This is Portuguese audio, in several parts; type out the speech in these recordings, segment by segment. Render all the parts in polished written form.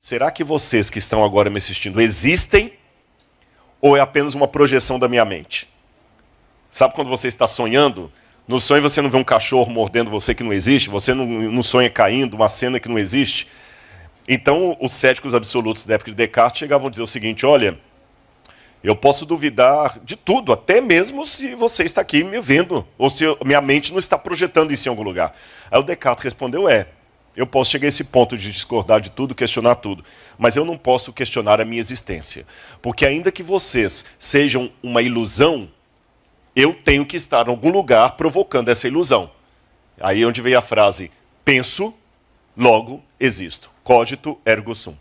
será que vocês que estão agora me assistindo existem ou é apenas uma projeção da minha mente? Sabe quando você está sonhando? No sonho você não vê um cachorro mordendo você que não existe, você não sonha caindo, uma cena que não existe. Então os céticos absolutos da época de Descartes chegavam a dizer o seguinte: olha, eu posso duvidar de tudo, até mesmo se você está aqui me vendo, ou se minha mente não está projetando isso em algum lugar. Aí o Descartes respondeu: eu posso chegar a esse ponto de discordar de tudo, questionar tudo, mas eu não posso questionar a minha existência. Porque ainda que vocês sejam uma ilusão, eu tenho que estar em algum lugar provocando essa ilusão. Aí é onde veio a frase: penso, logo existo. Cogito, ergo sum.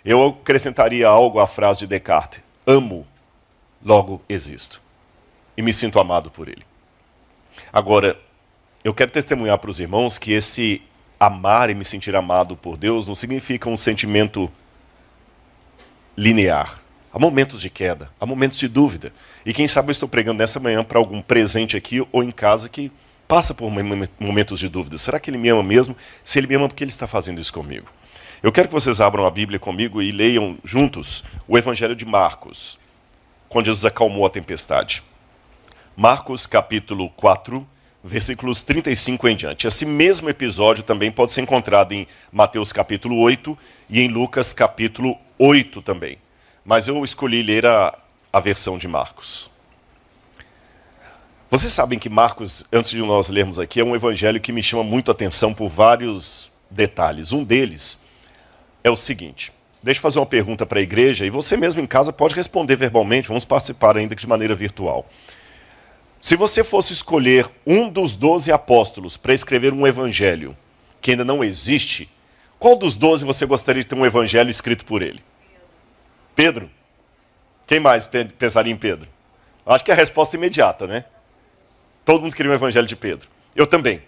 Eu acrescentaria algo à frase de Descartes: amo, logo existo. E me sinto amado por ele. Agora, eu quero testemunhar para os irmãos que esse amar e me sentir amado por Deus não significa um sentimento linear. Há momentos de queda, há momentos de dúvida. E quem sabe eu estou pregando nessa manhã para algum presente aqui ou em casa que passa por momentos de dúvida. Será que ele me ama mesmo? Se ele me ama, por que ele está fazendo isso comigo? Eu quero que vocês abram a Bíblia comigo e leiam juntos o Evangelho de Marcos, quando Jesus acalmou a tempestade. Marcos capítulo 4, versículos 35 em diante. Esse mesmo episódio também pode ser encontrado em Mateus capítulo 8 e em Lucas capítulo 8 também. Mas eu escolhi ler a versão de Marcos. Vocês sabem que Marcos, antes de nós lermos aqui, é um evangelho que me chama muito a atenção por vários detalhes. Um deles é o seguinte: deixa eu fazer uma pergunta para a igreja e você mesmo em casa pode responder verbalmente, vamos participar ainda que de maneira virtual. Se você fosse escolher um dos 12 apóstolos para escrever um evangelho que ainda não existe, qual dos 12 você gostaria de ter um evangelho escrito por ele? Pedro? Quem mais pensaria em Pedro? Acho que é a resposta imediata, né? Todo mundo queria um evangelho de Pedro. Eu também.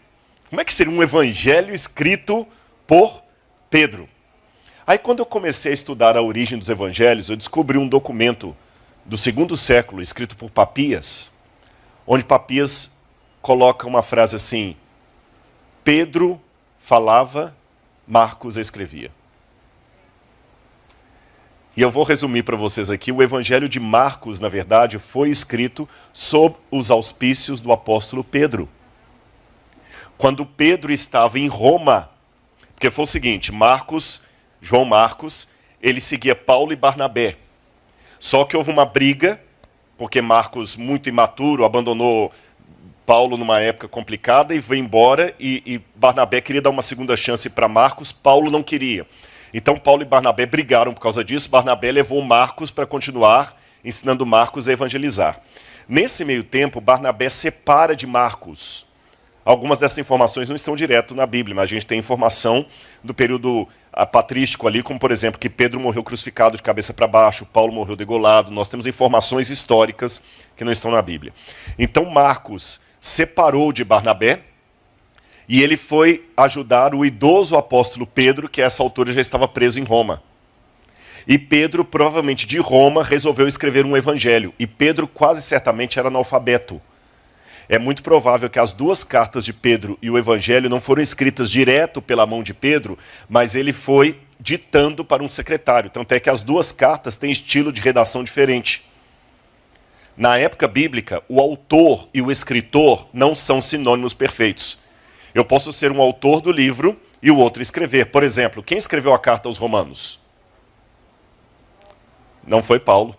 Como é que seria um evangelho escrito por Pedro? Aí quando eu comecei a estudar a origem dos evangelhos, eu descobri um documento do 2º século, escrito por Papias, onde Papias coloca uma frase assim: Pedro falava, Marcos escrevia. E eu vou resumir para vocês aqui: o Evangelho de Marcos, na verdade, foi escrito sob os auspícios do apóstolo Pedro. Quando Pedro estava em Roma, porque foi o seguinte, João Marcos, ele seguia Paulo e Barnabé. Só que houve uma briga, porque Marcos, muito imaturo, abandonou Paulo numa época complicada e veio embora, e Barnabé queria dar uma segunda chance para Marcos, Paulo não queria. Então Paulo e Barnabé brigaram por causa disso. Barnabé levou Marcos para continuar ensinando Marcos a evangelizar. Nesse meio tempo, Barnabé separa de Marcos. Algumas dessas informações não estão direto na Bíblia, mas a gente tem informação do período patrístico ali, como por exemplo que Pedro morreu crucificado de cabeça para baixo, Paulo morreu degolado. Nós temos informações históricas que não estão na Bíblia. Então Marcos separou de Barnabé, e ele foi ajudar o idoso apóstolo Pedro, que a essa altura já estava preso em Roma. E Pedro, provavelmente de Roma, resolveu escrever um evangelho. E Pedro quase certamente era analfabeto. É muito provável que as duas cartas de Pedro e o evangelho não foram escritas direto pela mão de Pedro, mas ele foi ditando para um secretário. Tanto é que as duas cartas têm estilo de redação diferente. Na época bíblica, o autor e o escritor não são sinônimos perfeitos. Eu posso ser um autor do livro e o outro escrever. Por exemplo, quem escreveu a carta aos Romanos? Não foi Paulo.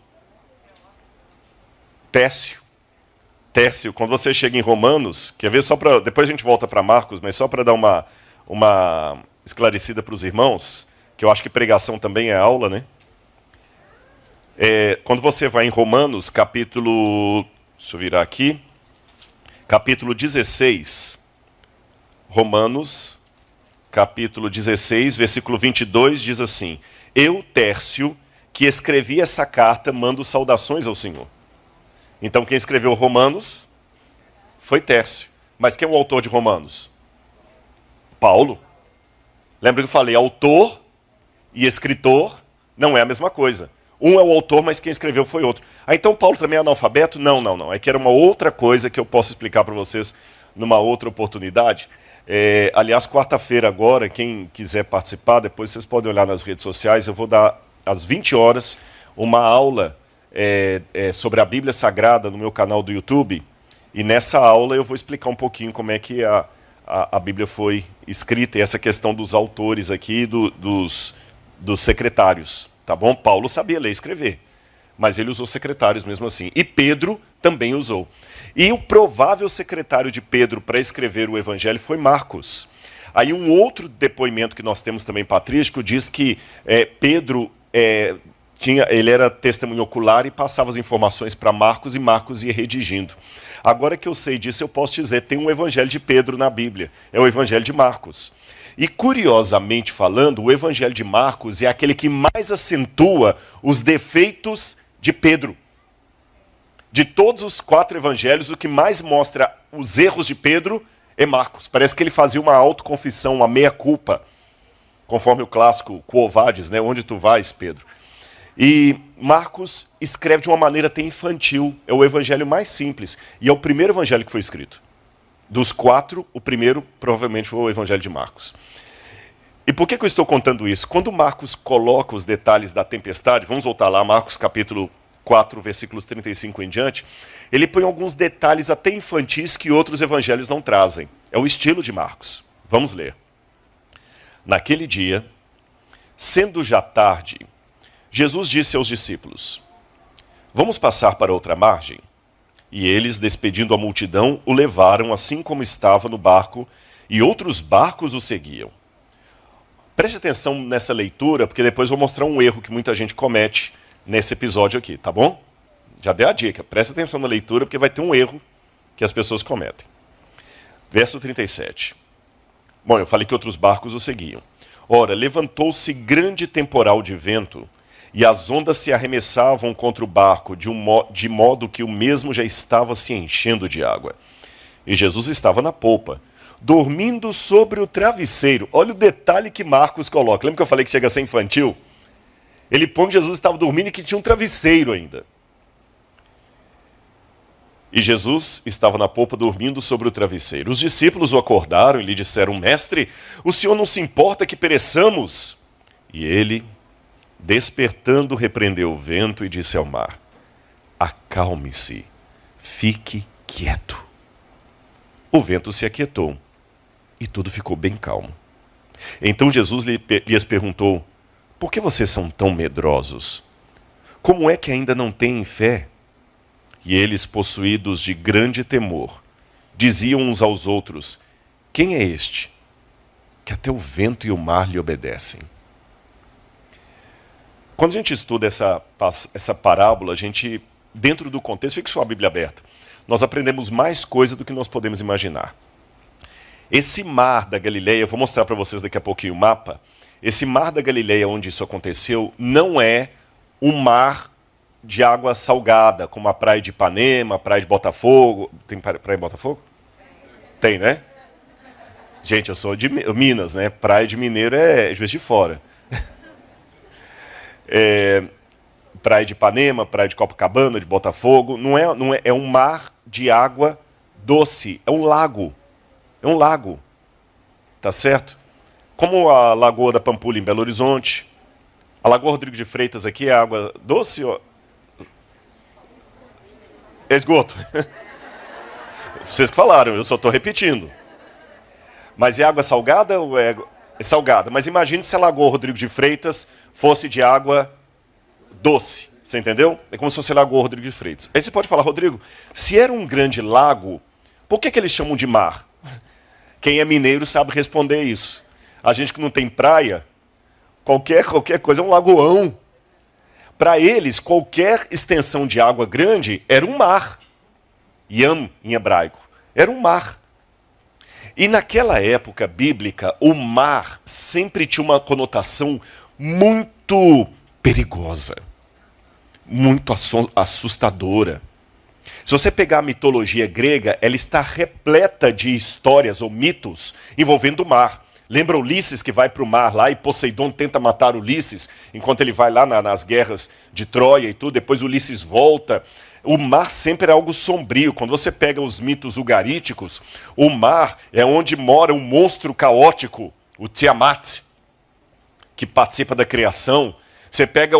Tércio, quando você chega em Romanos, quer ver só para... Depois a gente volta para Marcos, mas só para dar uma esclarecida para os irmãos, que eu acho que pregação também é aula, né? Quando você vai em Romanos, capítulo... Deixa eu virar aqui. Capítulo 16... Romanos, capítulo 16, versículo 22, diz assim: eu, Tércio, que escrevi essa carta, mando saudações ao Senhor. Então quem escreveu Romanos foi Tércio. Mas quem é o autor de Romanos? Paulo. Lembra que eu falei, autor e escritor não é a mesma coisa. Um é o autor, mas quem escreveu foi outro. Então Paulo também é analfabeto? Não. É que era uma outra coisa que eu posso explicar para vocês numa outra oportunidade. Aliás, quarta-feira agora, quem quiser participar, depois vocês podem olhar nas redes sociais, eu vou dar às 20 horas uma aula sobre a Bíblia Sagrada no meu canal do YouTube. E nessa aula eu vou explicar um pouquinho como é que a Bíblia foi escrita e essa questão dos autores aqui, dos secretários, tá bom? Paulo sabia ler e escrever, mas ele usou secretários mesmo assim. E Pedro também usou. E o provável secretário de Pedro para escrever o Evangelho foi Marcos. Aí um outro depoimento que nós temos também patrístico diz que Pedro ele era testemunho ocular e passava as informações para Marcos e Marcos ia redigindo. Agora que eu sei disso, eu posso dizer, tem um Evangelho de Pedro na Bíblia, é o Evangelho de Marcos. E curiosamente falando, o Evangelho de Marcos é aquele que mais acentua os defeitos de Pedro. De todos os 4 evangelhos, o que mais mostra os erros de Pedro é Marcos. Parece que ele fazia uma autoconfissão, uma meia-culpa, conforme o clássico Quo Vadis, né? Onde tu vais, Pedro? E Marcos escreve de uma maneira até infantil, é o evangelho mais simples, e é o primeiro evangelho que foi escrito. Dos 4, o primeiro provavelmente foi o evangelho de Marcos. E por que eu estou contando isso? Quando Marcos coloca os detalhes da tempestade, vamos voltar lá, Marcos capítulo 4, versículos 35 em diante, ele põe alguns detalhes até infantis que outros evangelhos não trazem. É o estilo de Marcos. Vamos ler. Naquele dia, sendo já tarde, Jesus disse aos discípulos: vamos passar para outra margem? E eles, despedindo a multidão, o levaram assim como estava no barco, e outros barcos o seguiam. Preste atenção nessa leitura, porque depois vou mostrar um erro que muita gente comete nesse episódio aqui, tá bom? Já dei a dica, preste atenção na leitura, porque vai ter um erro que as pessoas cometem. Verso 37. Bom, eu falei que outros barcos o seguiam. Ora, levantou-se grande temporal de vento, e as ondas se arremessavam contra o barco, de modo que o mesmo já estava se enchendo de água. E Jesus estava na polpa, dormindo sobre o travesseiro. Olha o detalhe que Marcos coloca. Lembra que eu falei que chega a ser infantil? Ele põe que Jesus estava dormindo e que tinha um travesseiro ainda. E Jesus estava na polpa dormindo sobre o travesseiro. Os discípulos o acordaram e lhe disseram: Mestre, o senhor não se importa que pereçamos? E ele, despertando, repreendeu o vento e disse ao mar: acalme-se, fique quieto. O vento se aquietou e tudo ficou bem calmo. Então Jesus lhes perguntou: por que vocês são tão medrosos? Como é que ainda não têm fé? E eles, possuídos de grande temor, diziam uns aos outros: quem é este, que até o vento e o mar lhe obedecem? Quando a gente estuda essa parábola, a gente, dentro do contexto, fica só a Bíblia aberta, nós aprendemos mais coisa do que nós podemos imaginar. Esse mar da Galileia, eu vou mostrar para vocês daqui a pouquinho o mapa. Esse mar da Galileia, onde isso aconteceu, não é um mar de água salgada, como a praia de Ipanema, a praia de Botafogo. Tem praia em Botafogo? Tem, né? Gente, eu sou de Minas, né? Praia de Mineiro é Juiz de Fora. Praia de Ipanema, praia de Copacabana, de Botafogo. É um mar de água doce, é um lago. É um lago, tá certo? Como a Lagoa da Pampulha em Belo Horizonte. A Lagoa Rodrigo de Freitas aqui é água doce ou... é esgoto. Vocês que falaram, eu só estou repetindo. Mas é água salgada ou é salgada? Mas imagine se a Lagoa Rodrigo de Freitas fosse de água doce. Você entendeu? É como se fosse a Lagoa Rodrigo de Freitas. Aí você pode falar: Rodrigo, se era um grande lago, por que eles chamam de mar? Quem é mineiro sabe responder isso. A gente que não tem praia, qualquer coisa é um lagoão. Para eles, qualquer extensão de água grande era um mar. Yam, em hebraico. Era um mar. E naquela época bíblica, o mar sempre tinha uma conotação muito perigosa, muito assustadora. Se você pegar a mitologia grega, ela está repleta de histórias ou mitos envolvendo o mar. Lembra Ulisses que vai para o mar lá e Poseidon tenta matar Ulisses, enquanto ele vai lá nas guerras de Troia e tudo, depois Ulisses volta. O mar sempre é algo sombrio. Quando você pega os mitos ugaríticos, o mar é onde mora um monstro caótico, o Tiamat, que participa da criação. Você pega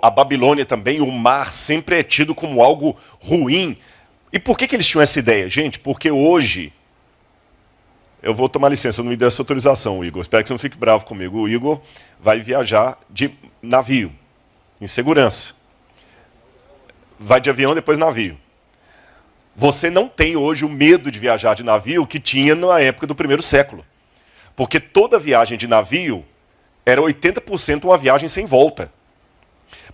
a Babilônia também, o mar sempre é tido como algo ruim. E por que eles tinham essa ideia? Gente, porque hoje... Eu vou tomar licença, não me deu essa autorização, Igor. Espero que você não fique bravo comigo. O Igor vai viajar de navio, em segurança. Vai de avião, depois navio. Você não tem hoje o medo de viajar de navio que tinha na época do primeiro século. Porque toda viagem de navio era 80% uma viagem sem volta.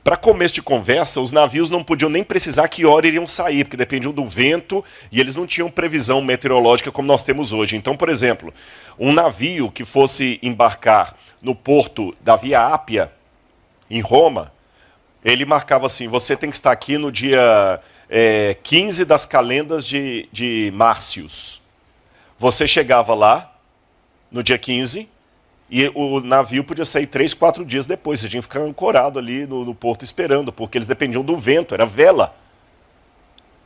Para começo de conversa, os navios não podiam nem precisar que hora iriam sair, porque dependiam do vento e eles não tinham previsão meteorológica como nós temos hoje. Então, por exemplo, um navio que fosse embarcar no porto da Via Ápia, em Roma, ele marcava assim, você tem que estar aqui no dia 15 das calendas de Márcios. Você chegava lá, no dia 15, e o navio podia sair 3, 4 dias depois. Você tinha que ficar ancorado ali no porto esperando, porque eles dependiam do vento, era vela.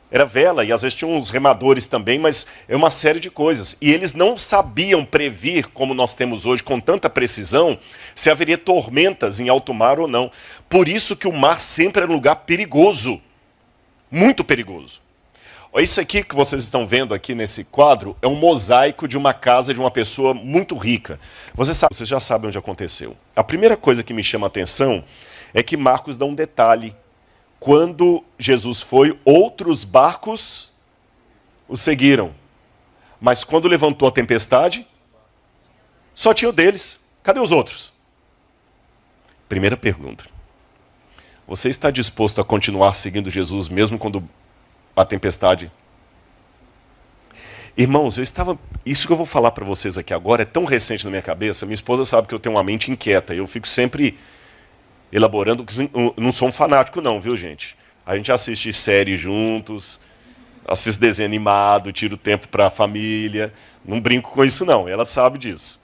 Era vela, e às vezes tinham uns remadores também, mas é uma série de coisas. E eles não sabiam prever, como nós temos hoje, com tanta precisão, se haveria tormentas em alto mar ou não. Por isso que o mar sempre era um lugar perigoso, muito perigoso. Isso aqui que vocês estão vendo aqui nesse quadro é um mosaico de uma casa de uma pessoa muito rica. Vocês já sabem onde aconteceu. A primeira coisa que me chama a atenção é que Marcos dá um detalhe. Quando Jesus foi, outros barcos o seguiram. Mas quando levantou a tempestade, só tinha o deles. Cadê os outros? Primeira pergunta. Você está disposto a continuar seguindo Jesus mesmo quando a tempestade? Irmãos, isso que eu vou falar para vocês aqui agora é tão recente na minha cabeça. Minha esposa sabe que eu tenho uma mente inquieta. Eu fico sempre elaborando. Não sou um fanático não, viu, gente? A gente assiste séries juntos, assiste desenho animado, tira o tempo para a família. Não brinco com isso não, ela sabe disso.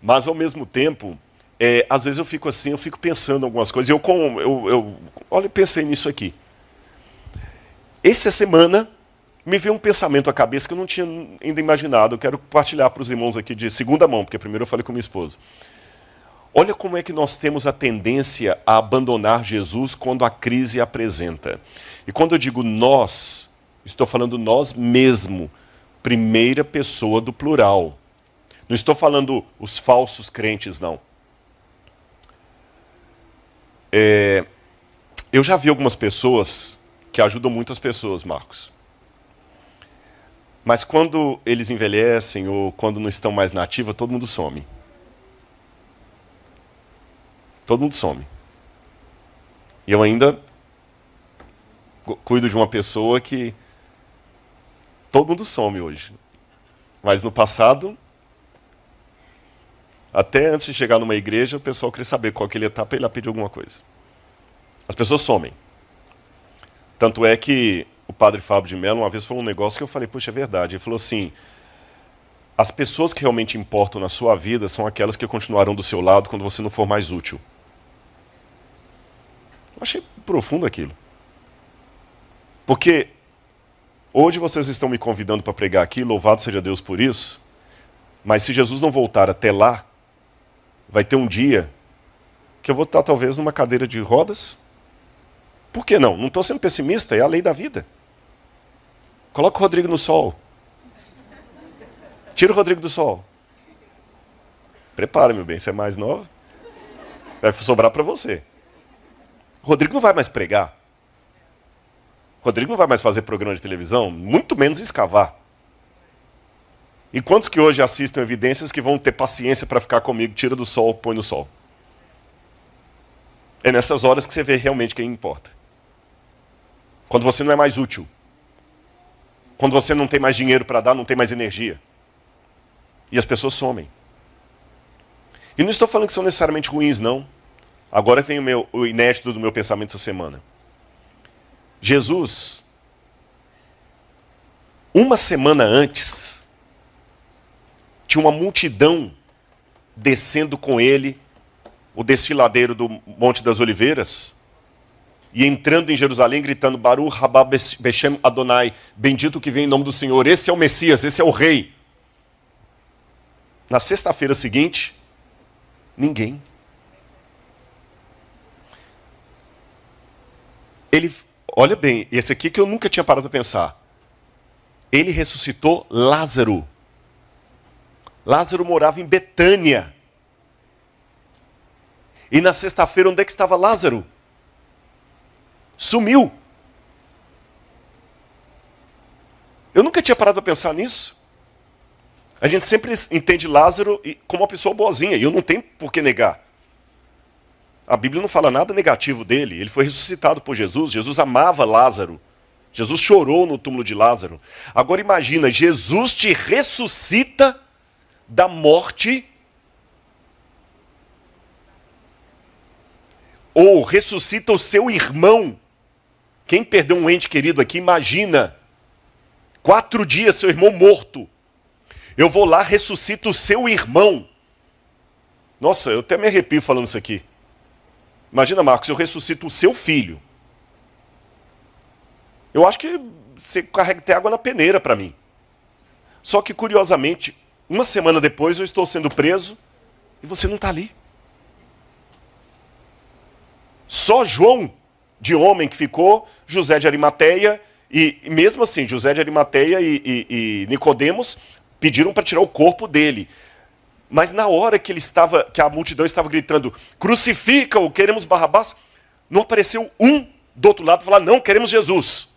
Mas ao mesmo tempo, às vezes eu fico assim, eu fico pensando em algumas coisas. Olha, eu pensei nisso aqui. Essa semana me veio um pensamento à cabeça que eu não tinha ainda imaginado. Eu quero compartilhar para os irmãos aqui de segunda mão, porque primeiro eu falei com minha esposa. Olha como é que nós temos a tendência a abandonar Jesus quando a crise apresenta. E quando eu digo nós, estou falando nós mesmo, primeira pessoa do plural. Não estou falando os falsos crentes, não. Eu já vi algumas pessoas que ajudam muito as pessoas, Marcos. Mas quando eles envelhecem ou quando não estão mais na ativa, todo mundo some. Todo mundo some. E eu ainda cuido de uma pessoa que todo mundo some hoje. Mas no passado, até antes de chegar numa igreja, o pessoal queria saber qual que ele ia estar para ele pedir alguma coisa. As pessoas somem. Tanto é que o padre Fábio de Mello uma vez falou um negócio que eu falei, puxa, é verdade. Ele falou assim, as pessoas que realmente importam na sua vida são aquelas que continuarão do seu lado quando você não for mais útil. Eu achei profundo aquilo. Porque hoje vocês estão me convidando para pregar aqui, louvado seja Deus por isso, mas se Jesus não voltar até lá, vai ter um dia que eu vou estar talvez numa cadeira de rodas. Por que não? Não estou sendo pessimista, é a lei da vida. Coloca o Rodrigo no sol. Tira o Rodrigo do sol. Prepara, meu bem, você é mais nova. Vai sobrar para você. O Rodrigo não vai mais pregar. O Rodrigo não vai mais fazer programa de televisão, muito menos escavar. E quantos que hoje assistem Evidências que vão ter paciência para ficar comigo, tira do sol, põe no sol? É nessas horas que você vê realmente quem importa. Quando você não é mais útil. Quando você não tem mais dinheiro para dar, não tem mais energia. E as pessoas somem. E não estou falando que são necessariamente ruins, não. Agora vem o inédito do meu pensamento essa semana. Jesus, uma semana antes, tinha uma multidão descendo com ele o desfiladeiro do Monte das Oliveiras, e entrando em Jerusalém, gritando, Baruch Rabá Beshem Adonai, bendito que vem em nome do Senhor, esse é o Messias, esse é o rei. Na sexta-feira seguinte, ninguém. Ele, olha bem, esse aqui que eu nunca tinha parado para pensar. Ele ressuscitou Lázaro. Lázaro morava em Betânia. E na sexta-feira, onde é que estava Lázaro? Sumiu. Eu nunca tinha parado para pensar nisso. A gente sempre entende Lázaro como uma pessoa boazinha, e eu não tenho por que negar. A Bíblia não fala nada negativo dele. Ele foi ressuscitado por Jesus. Jesus amava Lázaro. Jesus chorou no túmulo de Lázaro. Agora imagina, Jesus te ressuscita da morte, ou ressuscita o seu irmão. Quem perdeu um ente querido aqui, imagina. 4 dias seu irmão morto. Eu vou lá, ressuscito o seu irmão. Nossa, eu até me arrepio falando isso aqui. Imagina, Marcos, eu ressuscito o seu filho. Eu acho que você carrega até água na peneira para mim. Só que, curiosamente, uma semana depois eu estou sendo preso e você não está ali. Só João, de homem, que ficou, José de Arimateia, e mesmo assim, José de Arimateia e Nicodemos pediram para tirar o corpo dele. Mas na hora que a multidão estava gritando, crucifica-o, queremos Barrabás, não apareceu um do outro lado falar, não, queremos Jesus.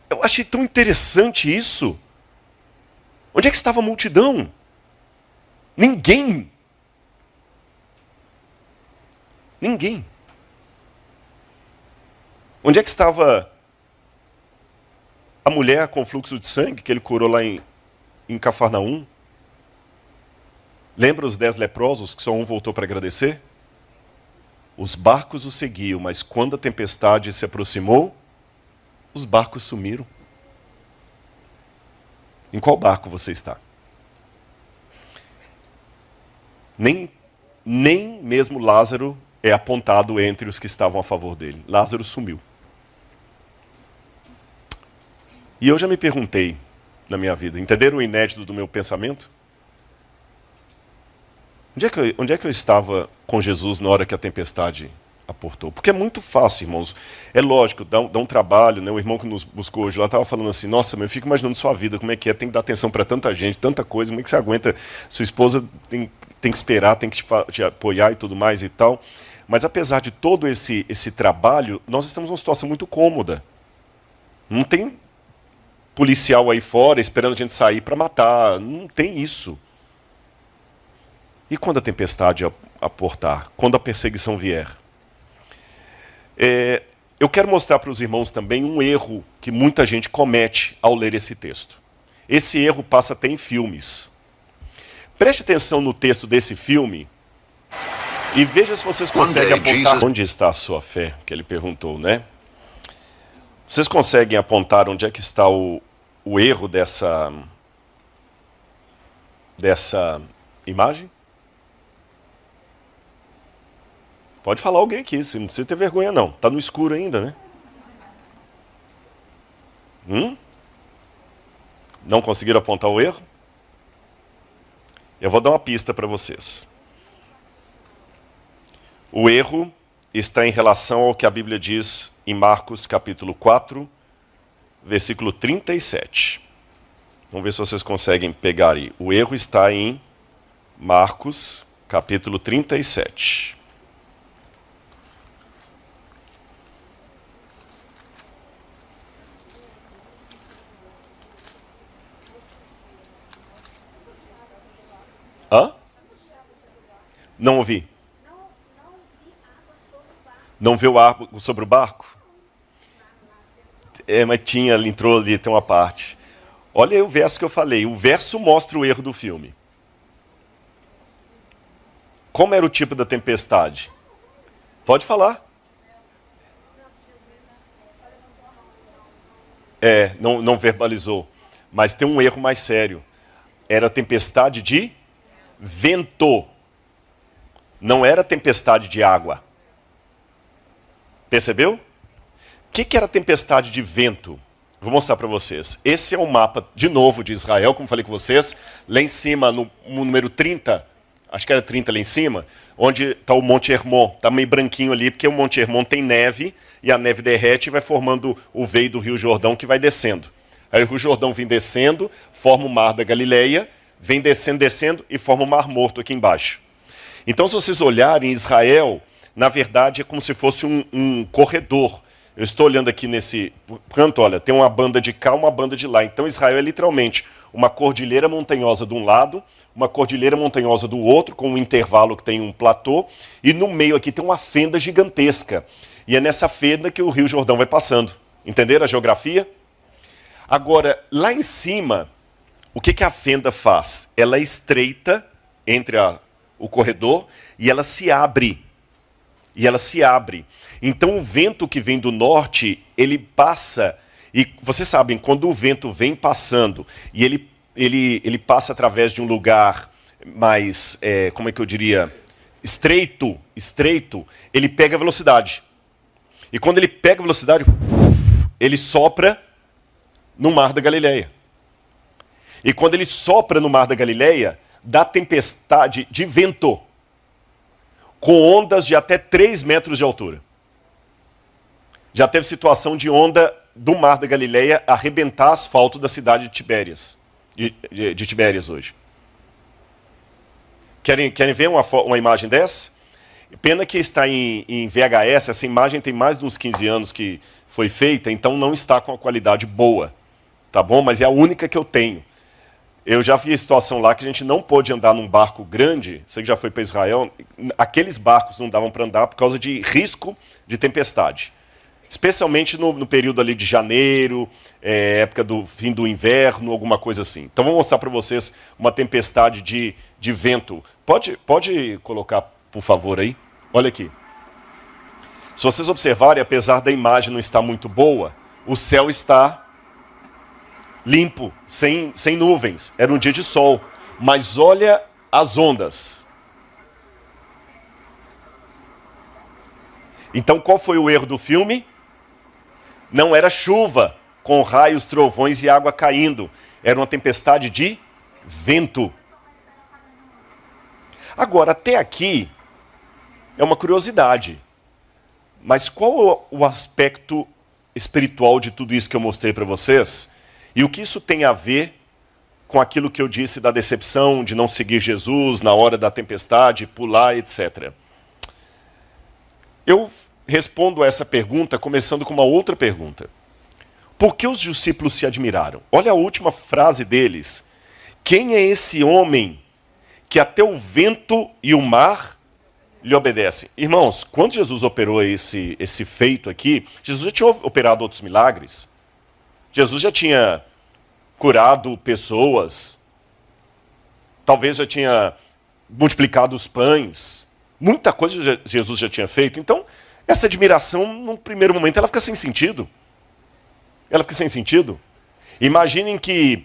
Eu achei tão interessante isso. Onde é que estava a multidão? Ninguém. Ninguém. Onde é que estava a mulher com fluxo de sangue que ele curou lá em Cafarnaum? Lembra os 10 leprosos que só um voltou para agradecer? Os barcos o seguiam, mas quando a tempestade se aproximou, os barcos sumiram. Em qual barco você está? Nem mesmo Lázaro é apontado entre os que estavam a favor dele. Lázaro sumiu. E eu já me perguntei na minha vida, entenderam o inédito do meu pensamento? Onde é que eu estava com Jesus na hora que a tempestade aportou? Porque é muito fácil, irmãos. É lógico, dá um trabalho, né? O irmão que nos buscou hoje lá estava falando assim, nossa, eu fico imaginando sua vida, como é que é, tem que dar atenção para tanta gente, tanta coisa, como é que você aguenta? Sua esposa tem que esperar, tem que te apoiar e tudo mais e tal. Mas apesar de todo esse trabalho, nós estamos numa situação muito cômoda. Não tem policial aí fora esperando a gente sair para matar, não tem isso. E quando a tempestade aportar? Quando a perseguição vier? Eu quero mostrar para os irmãos também um erro que muita gente comete ao ler esse texto. Esse erro passa até em filmes. Preste atenção no texto desse filme e veja se vocês conseguem apontar onde está a sua fé, que ele perguntou, né? Vocês conseguem apontar onde é que está o erro dessa imagem? Pode falar alguém aqui, você não precisa ter vergonha não. Está no escuro ainda, né? Não conseguiram apontar o erro? Eu vou dar uma pista para vocês. O erro está em relação ao que a Bíblia diz em Marcos capítulo 4, versículo 37. Vamos ver se vocês conseguem pegar aí. O erro está em Marcos capítulo 37. Hã? Não ouvi. Não viu água sobre o barco? Mas ele entrou ali, tem uma parte. Olha aí o verso que eu falei. O verso mostra o erro do filme. Como era o tipo da tempestade? Pode falar. Não verbalizou. Mas tem um erro mais sério. Era tempestade de vento. Não era tempestade de água. Percebeu? O que era tempestade de vento? Vou mostrar para vocês. Esse é o mapa, de novo, de Israel, como falei com vocês. Lá em cima, no número 30, acho que era 30 lá em cima, onde está o Monte Hermon. Está meio branquinho ali, porque o Monte Hermon tem neve, e a neve derrete e vai formando o veio do Rio Jordão, que vai descendo. Aí o Rio Jordão vem descendo, forma o Mar da Galileia, vem descendo, descendo, e forma o Mar Morto aqui embaixo. Então, se vocês olharem, Israel, na verdade, é como se fosse um corredor. Eu estou olhando aqui nesse canto, olha, tem uma banda de cá, uma banda de lá. Então Israel é literalmente uma cordilheira montanhosa de um lado, uma cordilheira montanhosa do outro, com um intervalo que tem um platô, e no meio aqui tem uma fenda gigantesca. E é nessa fenda que o Rio Jordão vai passando. Entenderam a geografia? Agora, lá em cima, o que a fenda faz? Ela é estreita entre o corredor e ela se abre. Então o vento que vem do norte, ele passa, e vocês sabem, quando o vento vem passando, e ele passa através de um lugar mais, como é que eu diria, estreito, ele pega velocidade. E quando ele pega velocidade, ele sopra no Mar da Galileia. E quando ele sopra no Mar da Galileia, dá tempestade de vento, com ondas de até 3 metros de altura. Já teve situação de onda do Mar da Galileia arrebentar asfalto da cidade de Tibérias, de Tibérias hoje. Querem ver uma imagem dessa? Pena que está em VHS, essa imagem tem mais de uns 15 anos que foi feita, então não está com a qualidade boa, tá bom? Mas é a única que eu tenho. Eu já vi a situação lá que a gente não pôde andar num barco grande, você que já foi para Israel, aqueles barcos não davam para andar por causa de risco de tempestade. Especialmente no período ali de janeiro, época do fim do inverno, alguma coisa assim. Então vou mostrar para vocês uma tempestade de vento. Pode colocar, por favor, aí? Olha aqui. Se vocês observarem, apesar da imagem não estar muito boa, o céu está limpo, sem nuvens. Era um dia de sol. Mas olha as ondas. Então qual foi o erro do filme? Não era chuva, com raios, trovões e água caindo. Era uma tempestade de vento. Agora, até aqui, é uma curiosidade. Mas qual é o aspecto espiritual de tudo isso que eu mostrei para vocês? E o que isso tem a ver com aquilo que eu disse da decepção, de não seguir Jesus na hora da tempestade, pular, etc. Eu respondo a essa pergunta começando com uma outra pergunta. Por que os discípulos se admiraram? Olha a última frase deles. Quem é esse homem que até o vento e o mar lhe obedecem? Irmãos, quando Jesus operou esse feito aqui, Jesus já tinha operado outros milagres. Jesus já tinha curado pessoas. Talvez já tinha multiplicado os pães. Muita coisa Jesus já tinha feito. Então, essa admiração, num primeiro momento, ela fica sem sentido. Imaginem que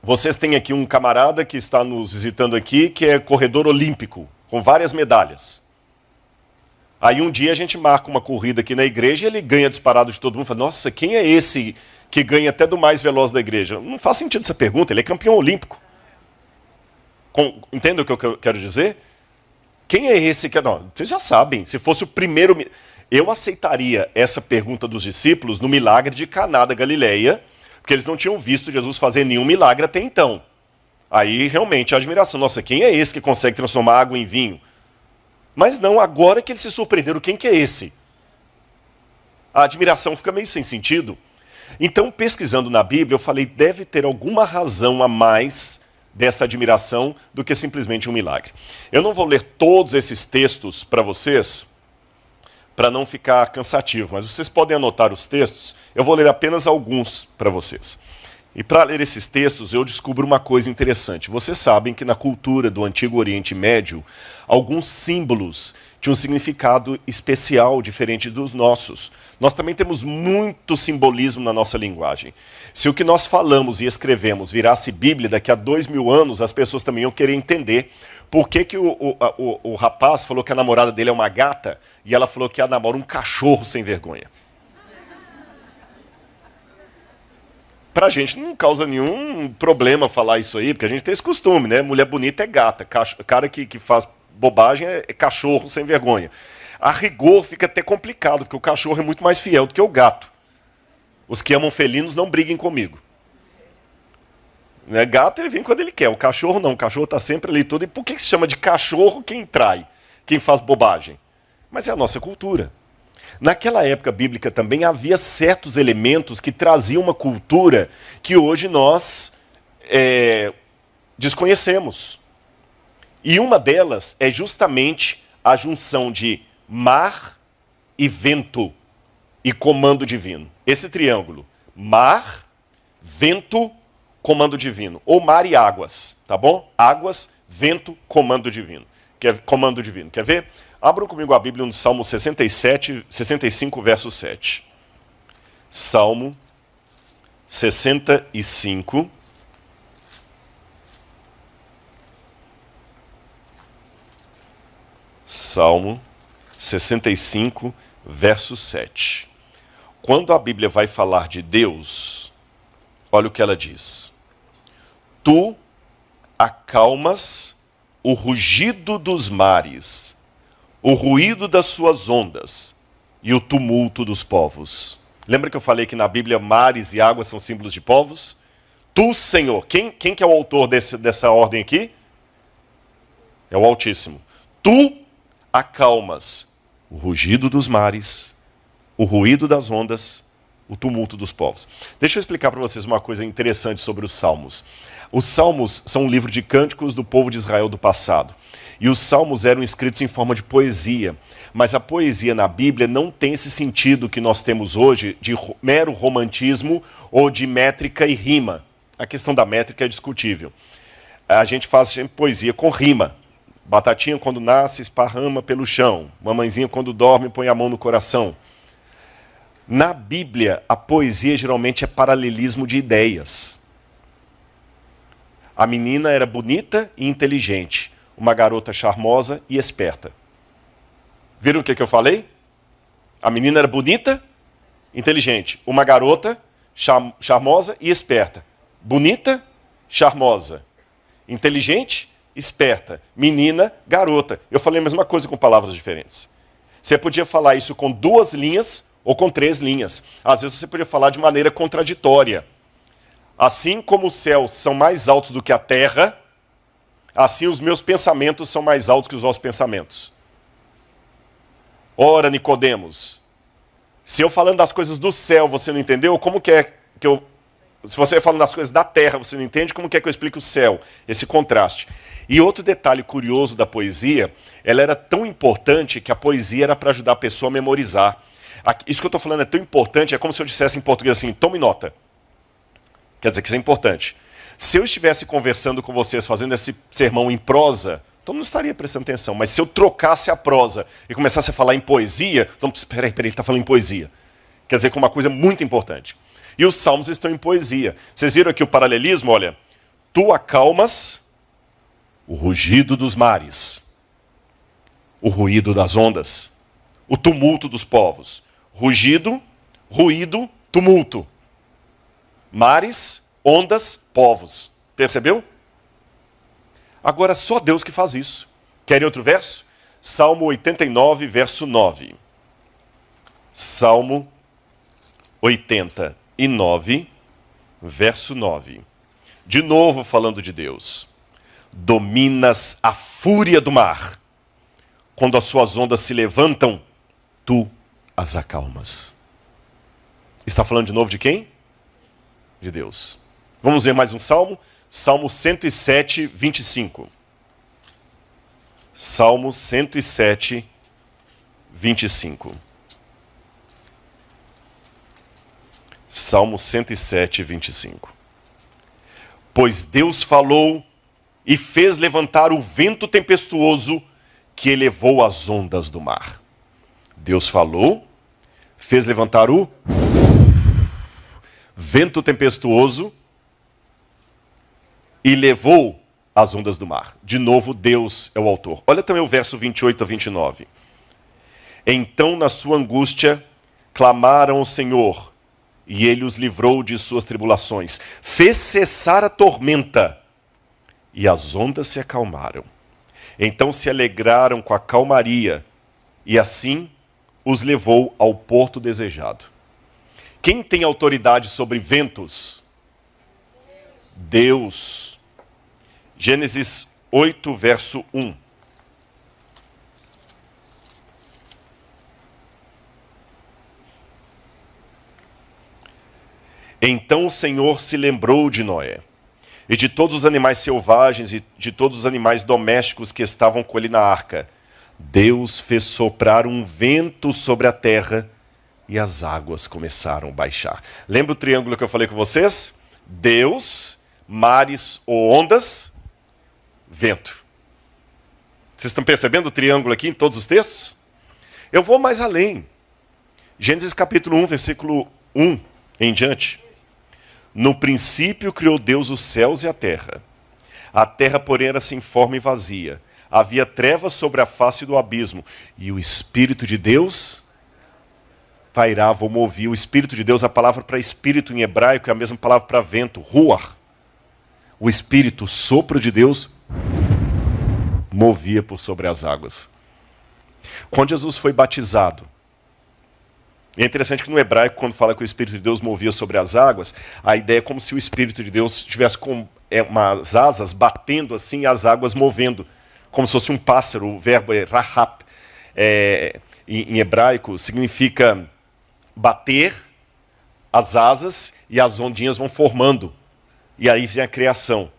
vocês têm aqui um camarada que está nos visitando aqui, que é corredor olímpico, com várias medalhas. Aí um dia a gente marca uma corrida aqui na igreja e ele ganha disparado de todo mundo. Fala, nossa, quem é esse que ganha até do mais veloz da igreja? Não faz sentido essa pergunta, ele é campeão olímpico. Entende o que eu quero dizer? Quem é esse que... Não, vocês já sabem, se fosse o primeiro... Eu aceitaria essa pergunta dos discípulos no milagre de Caná da Galileia, porque eles não tinham visto Jesus fazer nenhum milagre até então. Aí, realmente, a admiração. Nossa, quem é esse que consegue transformar água em vinho? Mas não, agora que eles se surpreenderam, quem que é esse? A admiração fica meio sem sentido. Então, pesquisando na Bíblia, eu falei, deve ter alguma razão a mais dessa admiração do que simplesmente um milagre. Eu não vou ler todos esses textos para vocês, para não ficar cansativo, mas vocês podem anotar os textos, eu vou ler apenas alguns para vocês. E para ler esses textos, eu descubro uma coisa interessante. Vocês sabem que na cultura do Antigo Oriente Médio, alguns símbolos tinham um significado especial, diferente dos nossos. Nós também temos muito simbolismo na nossa linguagem. Se o que nós falamos e escrevemos virasse Bíblia, daqui a 2000 anos, as pessoas também iam querer entender Por que o rapaz falou que a namorada dele é uma gata e ela falou que ela namora um cachorro sem vergonha? Pra gente não causa nenhum problema falar isso aí, porque a gente tem esse costume, né? Mulher bonita é gata, cara que faz bobagem é cachorro sem vergonha. A rigor fica até complicado, porque o cachorro é muito mais fiel do que o gato. Os que amam felinos não briguem comigo. Né? Gato ele vem quando ele quer, o cachorro não, o cachorro está sempre ali tudo. E por que se chama de cachorro quem trai, quem faz bobagem? Mas é a nossa cultura. Naquela época bíblica também havia certos elementos que traziam uma cultura que hoje nós desconhecemos. E uma delas é justamente a junção de mar e vento e comando divino. Esse triângulo, mar, vento, comando divino. Ou mar e águas, tá bom? Águas, vento, comando divino. Comando divino. Quer ver? Abram comigo a Bíblia no Salmo 65, verso 7. Salmo 65. Salmo 65, verso 7. Quando a Bíblia vai falar de Deus, olha o que ela diz. Tu acalmas o rugido dos mares, o ruído das suas ondas e o tumulto dos povos. Lembra que eu falei que na Bíblia mares e águas são símbolos de povos? Tu, Senhor, quem que é o autor dessa ordem aqui? É o Altíssimo. Tu acalmas o rugido dos mares, o ruído das ondas, o tumulto dos povos. Deixa eu explicar para vocês uma coisa interessante sobre os Salmos. Os Salmos são um livro de cânticos do povo de Israel do passado. E os Salmos eram escritos em forma de poesia. Mas a poesia na Bíblia não tem esse sentido que nós temos hoje de mero romantismo ou de métrica e rima. A questão da métrica é discutível. A gente faz sempre poesia com rima. Batatinha quando nasce esparrama pelo chão. Mamãezinha quando dorme põe a mão no coração. Na Bíblia, a poesia geralmente é paralelismo de ideias. A menina era bonita e inteligente. Uma garota charmosa e esperta. Viram o que eu falei? A menina era bonita, inteligente. Uma garota charmosa e esperta. Bonita, charmosa. Inteligente, esperta. Menina, garota. Eu falei a mesma coisa com palavras diferentes. Você podia falar isso com 2 linhas ou com 3 linhas. Às vezes você podia falar de maneira contraditória. Assim como os céus são mais altos do que a terra, assim os meus pensamentos são mais altos que os vossos pensamentos. Ora, Nicodemos, se eu falando das coisas do céu você não entendeu, como que é que eu... Se você falando das coisas da terra você não entende, como que é que eu explico o céu? Esse contraste. E outro detalhe curioso da poesia, ela era tão importante que a poesia era para ajudar a pessoa a memorizar. Isso que eu estou falando é tão importante, é como se eu dissesse em português assim, tome nota. Quer dizer que isso é importante. Se eu estivesse conversando com vocês, fazendo esse sermão em prosa, então não estaria prestando atenção. Mas se eu trocasse a prosa e começasse a falar em poesia, então, peraí, ele está falando em poesia. Quer dizer que é uma coisa muito importante. E os salmos estão em poesia. Vocês viram aqui o paralelismo? Olha, tu acalmas o rugido dos mares, o ruído das ondas, o tumulto dos povos. Rugido, ruído, tumulto. Mares, ondas, povos. Percebeu? Agora, só Deus que faz isso. Querem outro verso? Salmo 89, verso 9. Salmo 89, verso 9. De novo falando de Deus. Dominas a fúria do mar. Quando as suas ondas se levantam, tu as acalmas. Está falando de novo de quem? De Deus. Vamos ver mais um salmo? Salmo 107, 25. Salmo 107, 25. Salmo 107, 25. Pois Deus falou e fez levantar o vento tempestuoso que elevou as ondas do mar. Deus falou, fez levantar o vento tempestuoso e levou as ondas do mar. De novo, Deus é o autor. Olha também o verso 28 a 29. Então, na sua angústia, clamaram ao Senhor, e ele os livrou de suas tribulações. Fez cessar a tormenta, e as ondas se acalmaram. Então se alegraram com a calmaria, e assim os levou ao porto desejado. Quem tem autoridade sobre ventos? Deus. Gênesis 8, verso 1. Então o Senhor se lembrou de Noé, e de todos os animais selvagens e de todos os animais domésticos que estavam com ele na arca. Deus fez soprar um vento sobre a terra, e as águas começaram a baixar. Lembra o triângulo que eu falei com vocês? Deus, mares ou ondas, vento. Vocês estão percebendo o triângulo aqui em todos os textos? Eu vou mais além. Gênesis capítulo 1, versículo 1 em diante. No princípio criou Deus os céus e a terra. A terra, porém, era sem forma e vazia. Havia trevas sobre a face do abismo. E o Espírito de Deus pairava ou movia. O Espírito de Deus, a palavra para espírito em hebraico é a mesma palavra para vento, ruach. O Espírito, o sopro de Deus, movia por sobre as águas. Quando Jesus foi batizado, é interessante que no hebraico, quando fala que o Espírito de Deus movia sobre as águas, a ideia é como se o Espírito de Deus tivesse com umas asas batendo assim e as águas movendo, como se fosse um pássaro. O verbo é rahap, em hebraico, significa bater as asas e as ondinhas vão formando. E aí vem a criação.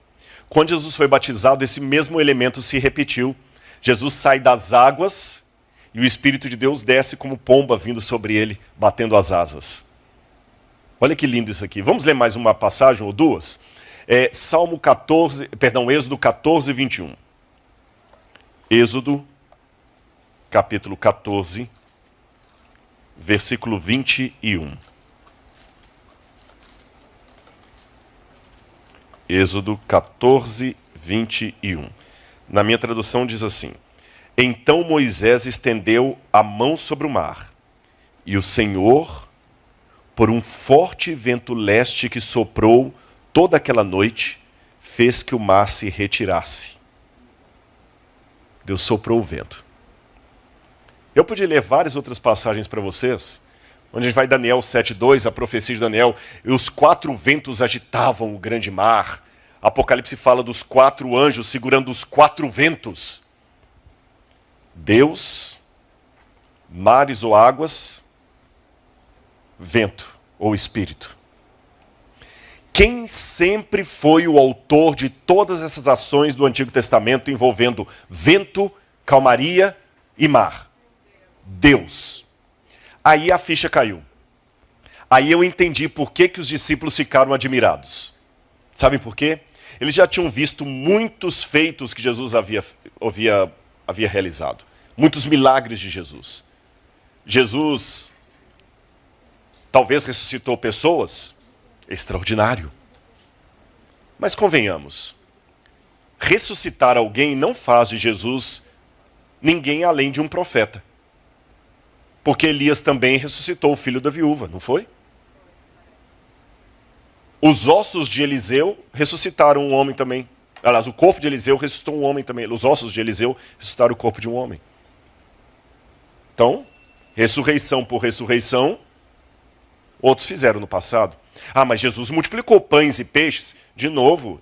Quando Jesus foi batizado, esse mesmo elemento se repetiu. Jesus sai das águas e o Espírito de Deus desce como pomba vindo sobre ele, batendo as asas. Olha que lindo isso aqui. Vamos ler mais uma passagem ou duas? Êxodo 14, 21. Êxodo, capítulo 14, versículo 21. Êxodo 14, 21. Na minha tradução diz assim: Então Moisés estendeu a mão sobre o mar, e o Senhor, por um forte vento leste que soprou toda aquela noite, fez que o mar se retirasse. Deus soprou o vento. Eu podia ler várias outras passagens para vocês, onde a gente vai Daniel 7:2, a profecia de Daniel, e os 4 ventos agitavam o grande mar. Apocalipse fala dos 4 anjos segurando os 4 ventos. Deus, mares ou águas, vento ou espírito. Quem sempre foi o autor de todas essas ações do Antigo Testamento envolvendo vento, calmaria e mar? Deus. Aí a ficha caiu. Aí eu entendi por que os discípulos ficaram admirados. Sabem por quê? Eles já tinham visto muitos feitos que Jesus havia realizado. Muitos milagres de Jesus. Jesus talvez ressuscitou pessoas. Extraordinário. Mas convenhamos, ressuscitar alguém não faz de Jesus ninguém além de um profeta. Porque Elias também ressuscitou o filho da viúva, não foi? Os ossos de Eliseu ressuscitaram um homem também. Aliás, o corpo de Eliseu ressuscitou um homem também. Os ossos de Eliseu ressuscitaram o corpo de um homem. Então, ressurreição por ressurreição, outros fizeram no passado. Ah, mas Jesus multiplicou pães e peixes. De novo,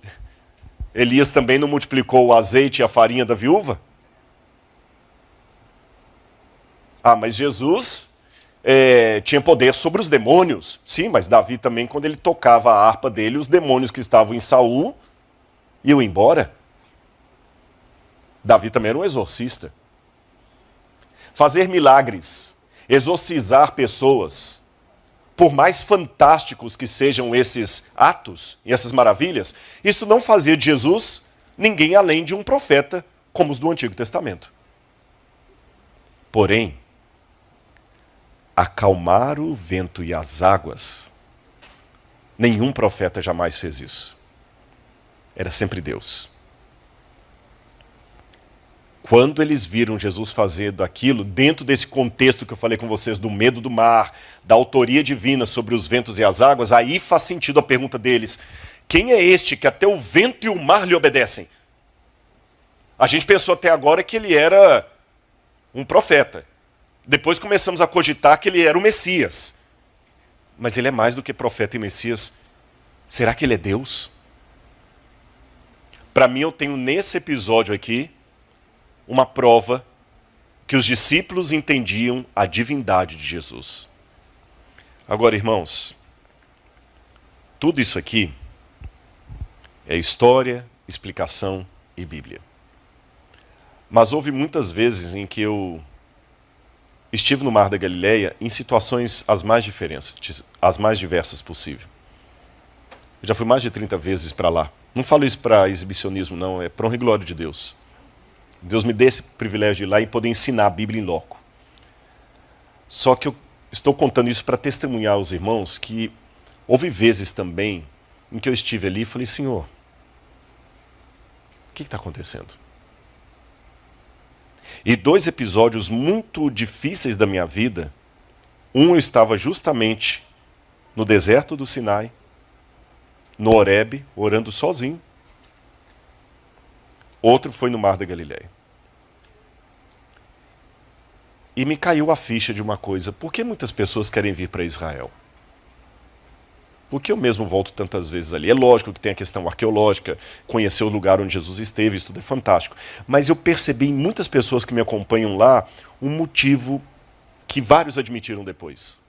Elias também não multiplicou o azeite e a farinha da viúva? Ah, mas Jesus tinha poder sobre os demônios. Sim, mas Davi também, quando ele tocava a harpa dele, os demônios que estavam em Saul iam embora. Davi também era um exorcista. Fazer milagres, exorcizar pessoas, por mais fantásticos que sejam esses atos e essas maravilhas, isso não fazia de Jesus ninguém além de um profeta, como os do Antigo Testamento. Porém, acalmar o vento e as águas, nenhum profeta jamais fez isso. Era sempre Deus. quando eles viram Jesus fazendo aquilo, dentro desse contexto que eu falei com vocês, do medo do mar, da autoria divina sobre os ventos e as águas, aí faz sentido a pergunta deles: quem é este que até o vento e o mar lhe obedecem? A gente pensou até agora que ele era um profeta. Depois começamos a cogitar que ele era o Messias. Mas ele é mais do que profeta e Messias. Será que ele é Deus? Para mim, eu tenho nesse episódio aqui uma prova que os discípulos entendiam a divindade de Jesus. Agora, irmãos, tudo isso aqui é história, explicação e Bíblia. Mas houve muitas vezes em que eu estive no Mar da Galileia em situações as mais diversas possível. Eu já fui mais de 30 vezes para lá. Não falo isso para exibicionismo, não. É para honra e glória de Deus. Deus me dê esse privilégio de ir lá e poder ensinar a Bíblia em loco. Só que eu estou contando isso para testemunhar aos irmãos que houve vezes também em que eu estive ali e falei: Senhor, o que está acontecendo? E 2 episódios muito difíceis da minha vida, eu estava justamente no deserto do Sinai, no Horebe, orando sozinho. Outro foi no Mar da Galileia. E me caiu a ficha de uma coisa: por que muitas pessoas querem vir para Israel? Por que eu mesmo volto tantas vezes ali? É lógico que tem a questão arqueológica, conhecer o lugar onde Jesus esteve, isso tudo é fantástico. Mas eu percebi em muitas pessoas que me acompanham lá um motivo que vários admitiram depois.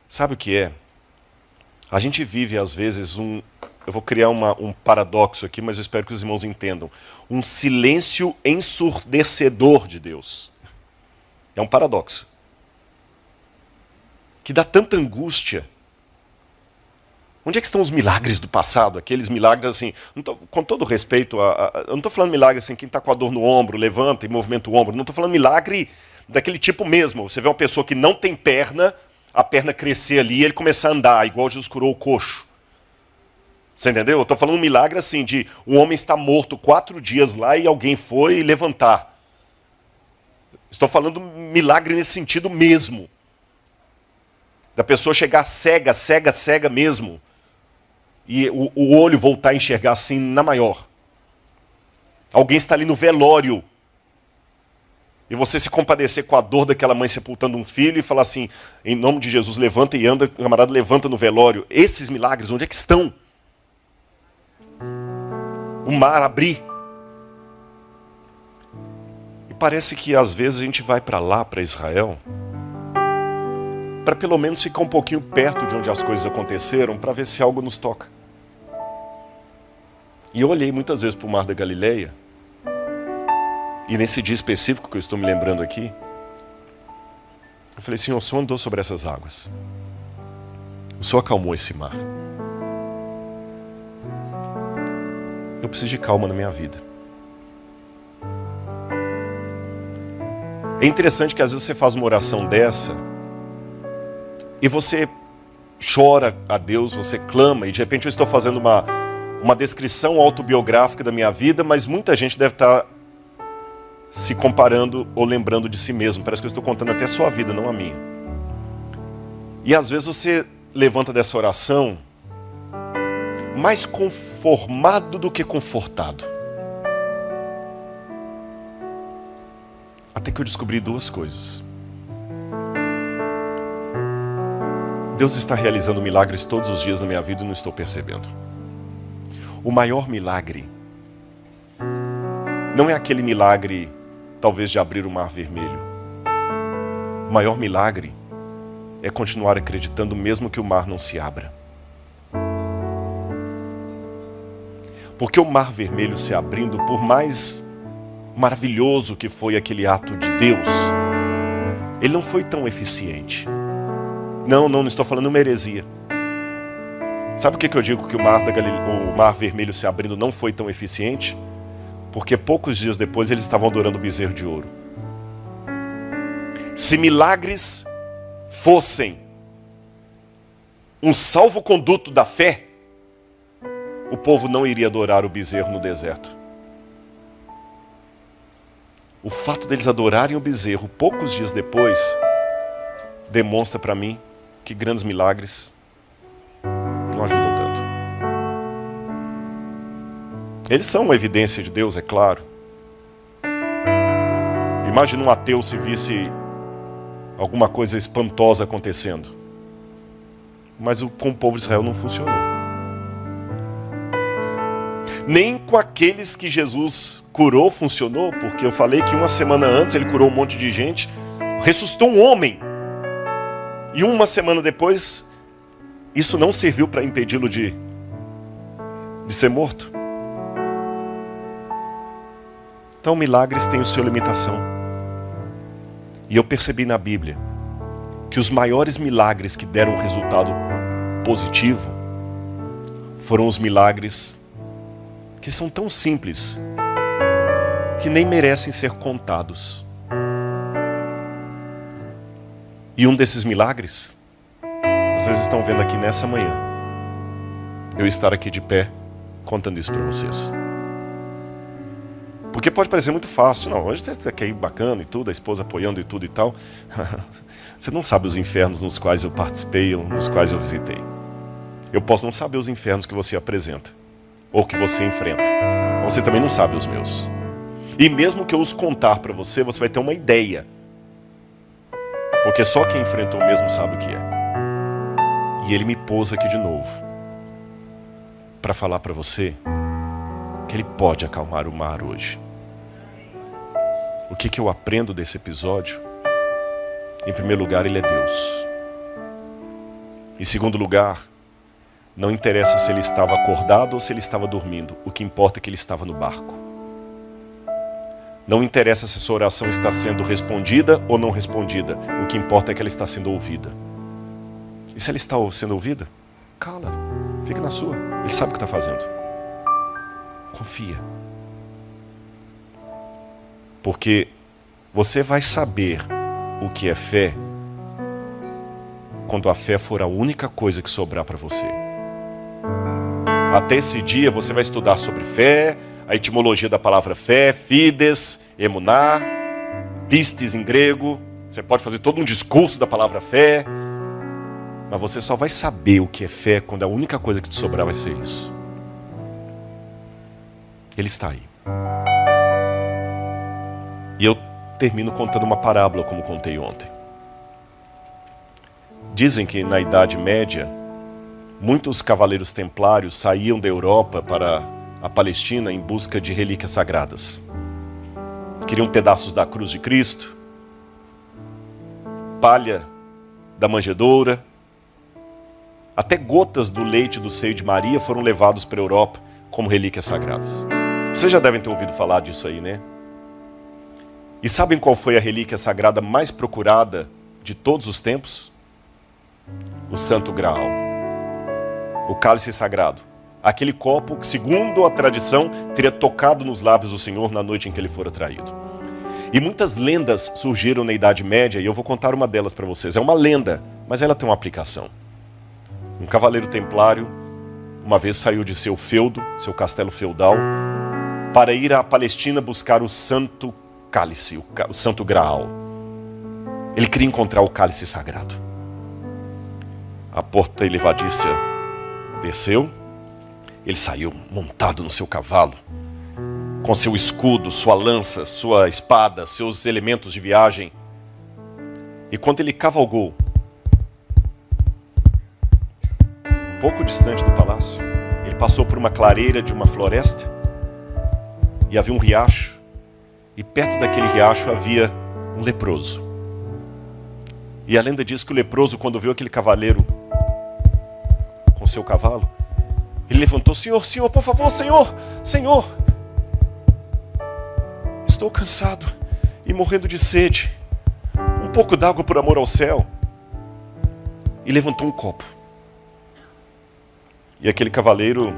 Sabe o que é? A gente vive, às vezes, eu vou criar um paradoxo aqui, mas eu espero que os irmãos entendam. Um silêncio ensurdecedor de Deus. É um paradoxo. Que dá tanta angústia. Onde é que estão os milagres do passado? Aqueles milagres assim, com todo respeito, eu não estou falando milagre assim, quem está com a dor no ombro, levanta e movimenta o ombro. Não estou falando milagre daquele tipo mesmo. Você vê uma pessoa que não tem perna, a perna crescer ali e ele começar a andar, igual Jesus curou o coxo. Você entendeu? Eu estou falando um milagre assim, de um homem estar morto 4 dias lá e alguém foi levantar. Estou falando milagre nesse sentido mesmo. Da pessoa chegar cega mesmo. E o olho voltar a enxergar assim na maior. Alguém está ali no velório. E você se compadecer com a dor daquela mãe sepultando um filho e falar assim: em nome de Jesus, levanta e anda, camarada, levanta no velório. Esses milagres, onde é que estão? O mar abrir. E parece que às vezes a gente vai para lá, para Israel, para pelo menos ficar um pouquinho perto de onde as coisas aconteceram, para ver se algo nos toca. E eu olhei muitas vezes para o Mar da Galileia, e nesse dia específico que eu estou me lembrando aqui, eu falei: Senhor, o Senhor andou sobre essas águas. O Senhor acalmou esse mar. Eu preciso de calma na minha vida. É interessante que às vezes você faz uma oração dessa, e você chora a Deus, você clama, e de repente eu estou fazendo uma descrição autobiográfica da minha vida, mas muita gente deve estar se comparando ou lembrando de si mesmo. Parece que eu estou contando até a sua vida, não a minha. E às vezes você levanta dessa oração mais conformado do que confortado. Até que eu descobri 2 coisas. Deus está realizando milagres todos os dias na minha vida e não estou percebendo. O maior milagre não é aquele milagre, talvez, de abrir o Mar Vermelho. O maior milagre é continuar acreditando mesmo que o mar não se abra. Porque o Mar Vermelho se abrindo, por mais maravilhoso que foi aquele ato de Deus, ele não foi tão eficiente. Não estou falando uma heresia. Sabe por que eu digo que o Mar Vermelho se abrindo não foi tão eficiente? Porque poucos dias depois eles estavam adorando o bezerro de ouro. Se milagres fossem um salvo-conduto da fé, o povo não iria adorar o bezerro no deserto. o fato deles adorarem o bezerro poucos dias depois demonstra para mim que grandes milagres não ajudam tanto. Eles são uma evidência de Deus, é claro. Imagina um ateu se visse alguma coisa espantosa acontecendo. Mas com o povo de Israel não funcionou. Nem com aqueles que Jesus curou funcionou, porque eu falei que uma semana antes ele curou um monte de gente, ressuscitou um homem. E uma semana depois, isso não serviu para impedi-lo de ser morto. Então milagres têm a sua limitação. E eu percebi na Bíblia que os maiores milagres que deram um resultado positivo foram os milagres que são tão simples que nem merecem ser contados. E um desses milagres, vocês estão vendo aqui nessa manhã, eu estar aqui de pé contando isso para vocês. Porque pode parecer muito fácil. Não, hoje está aqui bacana e tudo, a esposa apoiando e tudo e tal. Você não sabe os infernos nos quais eu participei, nos quais eu visitei. Eu posso não saber os infernos que você apresenta, ou que você enfrenta. Você também não sabe os meus. E mesmo que eu os contar para você, você vai ter uma ideia. Porque só quem enfrentou mesmo sabe o que é. E ele me pôs aqui de novo para falar para você que ele pode acalmar o mar hoje. O que eu aprendo desse episódio? Em primeiro lugar, ele é Deus. Em segundo lugar, não interessa se ele estava acordado ou se ele estava dormindo. O que importa é que ele estava no barco. Não interessa se a sua oração está sendo respondida ou não respondida. O que importa é que ela está sendo ouvida. E se ela está sendo ouvida? Cala, fica na sua. Ele sabe o que está fazendo. Confia. Porque você vai saber o que é fé quando a fé for a única coisa que sobrar para você. Até esse dia você vai estudar sobre fé, a etimologia da palavra fé, fides, emuná, pistes em grego. Você pode fazer todo um discurso da palavra fé, mas você só vai saber o que é fé quando a única coisa que te sobrar vai ser isso. Ele está aí. E eu termino contando uma parábola, como contei ontem. Dizem que na Idade Média, muitos cavaleiros templários saíam da Europa para a Palestina em busca de relíquias sagradas. Queriam pedaços da cruz de Cristo, palha da manjedoura, até gotas do leite do seio de Maria foram levados para a Europa como relíquias sagradas. Vocês já devem ter ouvido falar disso aí, né? E sabem qual foi a relíquia sagrada mais procurada de todos os tempos? O Santo Graal. O cálice sagrado. Aquele copo que, segundo a tradição, teria tocado nos lábios do Senhor na noite em que ele fora traído. E muitas lendas surgiram na Idade Média, e eu vou contar uma delas para vocês. É uma lenda, mas ela tem uma aplicação. Um cavaleiro templário, uma vez saiu de seu feudo, seu castelo feudal, para ir à Palestina buscar o Santo Cálice, o Santo Graal. Ele queria encontrar o cálice sagrado. A porta elevadiça desceu, ele saiu montado no seu cavalo, com seu escudo, sua lança, sua espada, seus elementos de viagem. E quando ele cavalgou, um pouco distante do palácio, ele passou por uma clareira de uma floresta, e havia um riacho, e perto daquele riacho havia um leproso. E a lenda diz que o leproso, quando viu aquele cavaleiro com seu cavalo, ele levantou: Senhor, Senhor, por favor, Senhor, Senhor, estou cansado e morrendo de sede, um pouco d'água por amor ao céu. E levantou um copo. E aquele cavaleiro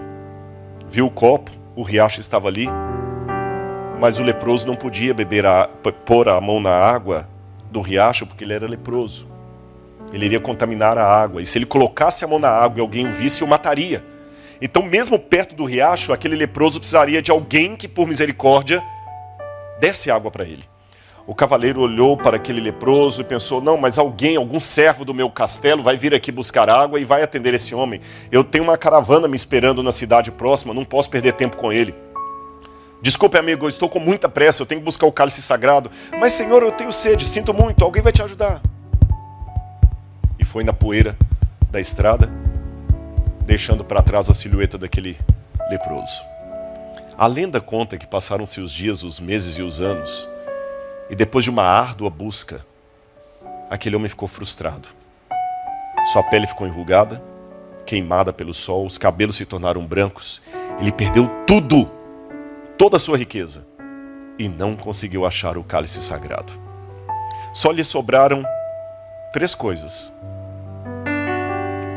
viu o copo, o riacho estava ali, mas o leproso não podia pôr a mão na água do riacho, porque ele era leproso. Ele iria contaminar a água, e se ele colocasse a mão na água e alguém o visse, o mataria. Então, mesmo perto do riacho, aquele leproso precisaria de alguém que, por misericórdia, desse água para ele. O cavaleiro olhou para aquele leproso e pensou, não, mas algum servo do meu castelo vai vir aqui buscar água e vai atender esse homem. Eu tenho uma caravana me esperando na cidade próxima, não posso perder tempo com ele. Desculpe, amigo, eu estou com muita pressa, eu tenho que buscar o cálice sagrado. Mas, Senhor, eu tenho sede, sinto muito, alguém vai te ajudar. E foi na poeira da estrada, deixando para trás a silhueta daquele leproso. A lenda conta que passaram-se os dias, os meses e os anos, e depois de uma árdua busca, aquele homem ficou frustrado. Sua pele ficou enrugada, queimada pelo sol, os cabelos se tornaram brancos. Ele perdeu tudo, toda a sua riqueza, e não conseguiu achar o cálice sagrado. Só lhe sobraram 3 coisas.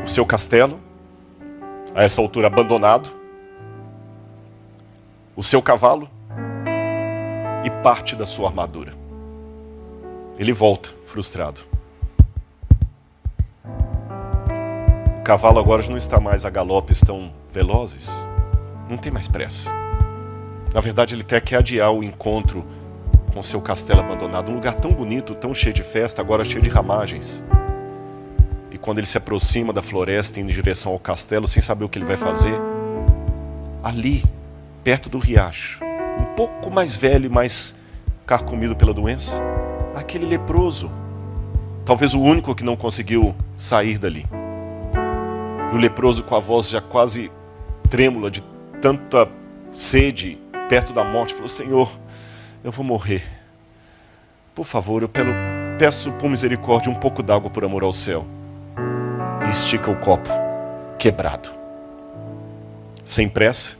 O seu castelo, a essa altura abandonado, o seu cavalo e parte da sua armadura. Ele volta, frustrado. O cavalo agora já não está mais a galopes tão velozes. Não tem mais pressa. Na verdade, ele até quer adiar o encontro com seu castelo abandonado. Um lugar tão bonito, tão cheio de festa, agora cheio de ramagens. E quando ele se aproxima da floresta, indo em direção ao castelo, sem saber o que ele vai fazer, ali, perto do riacho, um pouco mais velho e mais carcomido pela doença, aquele leproso, talvez o único que não conseguiu sair dali. E o leproso, com a voz já quase trêmula de tanta sede, perto da morte, falou, Senhor, eu vou morrer. Por favor, eu peço por misericórdia um pouco d'água por amor ao céu. E estica o copo, quebrado. Sem pressa,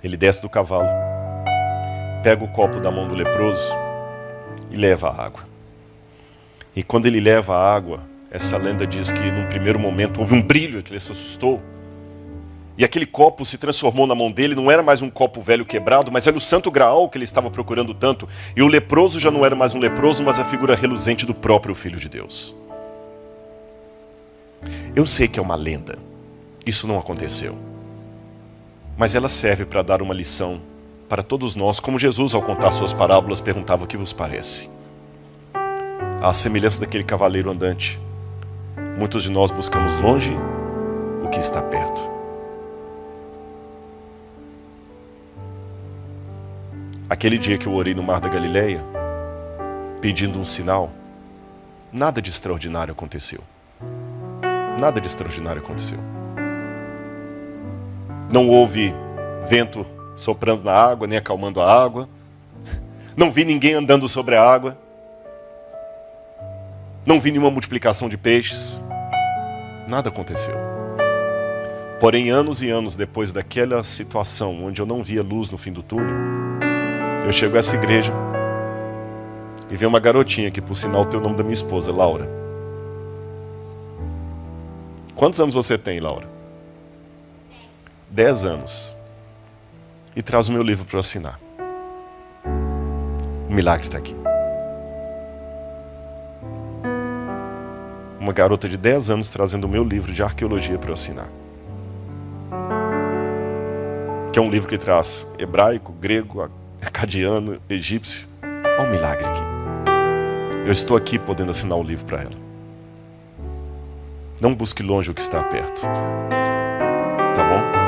ele desce do cavalo, pega o copo da mão do leproso e leva a água. E quando ele leva a água, essa lenda diz que num primeiro momento houve um brilho, que ele se assustou. E aquele copo se transformou na mão dele, não era mais um copo velho quebrado, mas era o santo graal que ele estava procurando tanto. E o leproso já não era mais um leproso, mas a figura reluzente do próprio Filho de Deus. Eu sei que é uma lenda, isso não aconteceu. Mas ela serve para dar uma lição para todos nós, como Jesus, ao contar suas parábolas, perguntava o que vos parece. À semelhança daquele cavaleiro andante, muitos de nós buscamos longe o que está perto. Aquele dia que eu orei no Mar da Galileia, pedindo um sinal, nada de extraordinário aconteceu. Nada de extraordinário aconteceu. Não houve vento soprando na água, nem acalmando a água. Não vi ninguém andando sobre a água. Não vi nenhuma multiplicação de peixes. Nada aconteceu. Porém, anos e anos depois daquela situação, onde eu não via luz no fim do túnel, eu chego a essa igreja e vejo uma garotinha que, por sinal, tem o nome da minha esposa, Laura. Quantos anos você tem, Laura? 10 anos. E traz o meu livro para eu assinar. O milagre está aqui. Uma garota de 10 anos trazendo o meu livro de arqueologia para eu assinar. Que é um livro que traz hebraico, grego, acadiano, egípcio. Olha o milagre aqui. Eu estou aqui podendo assinar o livro para ela. Não busque longe o que está perto. Tá bom?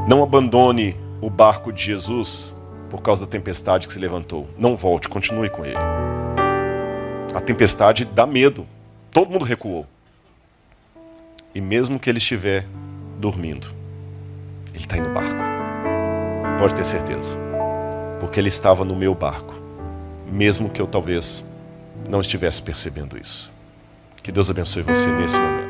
Não abandone o barco de Jesus por causa da tempestade que se levantou. Não volte, continue com ele. A tempestade dá medo. Todo mundo recuou. E mesmo que ele estiver dormindo, ele está aí no barco. Pode ter certeza. Porque ele estava no meu barco. Mesmo que eu talvez não estivesse percebendo isso. Que Deus abençoe você nesse momento.